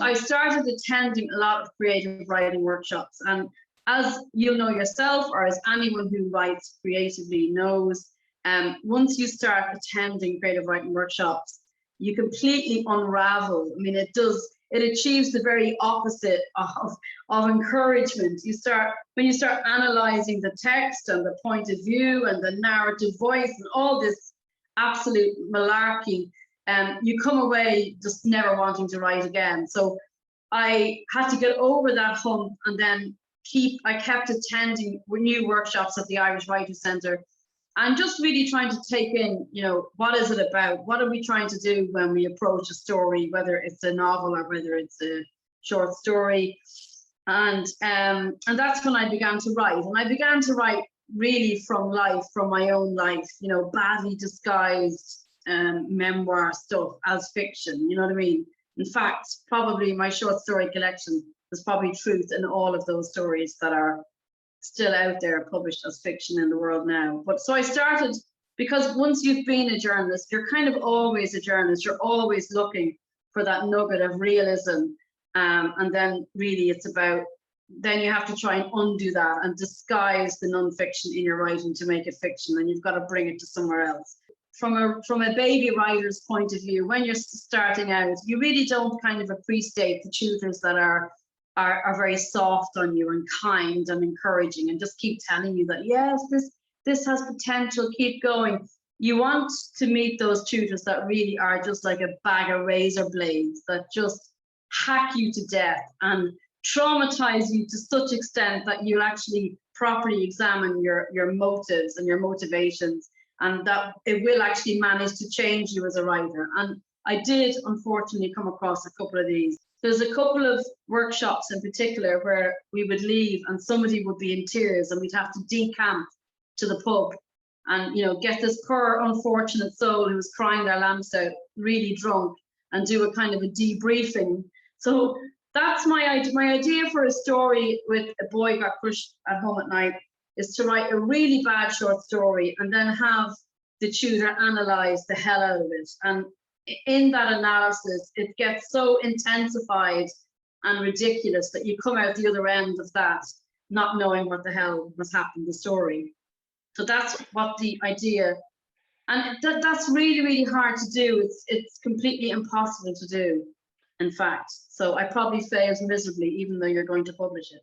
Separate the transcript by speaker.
Speaker 1: I started attending a lot of creative writing workshops, and as you'll know yourself, or as anyone who writes creatively knows, once you start attending creative writing workshops, you completely unravel. I mean, it achieves the very opposite of encouragement. When you start analyzing the text and the point of view and the narrative voice and all this absolute malarkey, you come away just never wanting to write again. So I had to get over that hump, and then I kept attending new workshops at the Irish Writers Centre, and just really trying to take in, what is it about? What are we trying to do when we approach a story, whether it's a novel or whether it's a short story? And that's when I began to write. And I began to write really from my own life, badly disguised memoir stuff as fiction, you know what I mean? In fact, probably my short story collection, there's probably truth in all of those stories that are still out there published as fiction in the world now. But so I started, because once you've been a journalist, you're kind of always a journalist. You're always looking for that nugget of realism. And then really it's about, then you have to try and undo that and disguise the non-fiction in your writing to make it fiction, and you've got to bring it to somewhere else. From a baby writer's point of view, when you're starting out, you really don't kind of appreciate the tutors that are very soft on you and kind and encouraging and just keep telling you that, yes, this has potential, keep going. You want to meet those tutors that really are just like a bag of razor blades that just hack you to death and traumatize you to such extent that you'll actually properly examine your motives and your motivations, and that it will actually manage to change you as a writer. And I did unfortunately come across a couple of these. There's a couple of workshops in particular where we would leave and somebody would be in tears and we'd have to decamp to the pub and get this poor unfortunate soul who was crying their lamps out, really drunk, and do a kind of a debriefing. So that's my idea for a story with a boy got crushed at home at night, is to write a really bad short story and then have the tutor analyze the hell out of it. And in that analysis, it gets so intensified and ridiculous that you come out the other end of that not knowing what the hell has happened in the story. So that's what the idea, and that's really, really hard to do. It's completely impossible to do, in fact. So I probably failed miserably, even though you're going to publish it.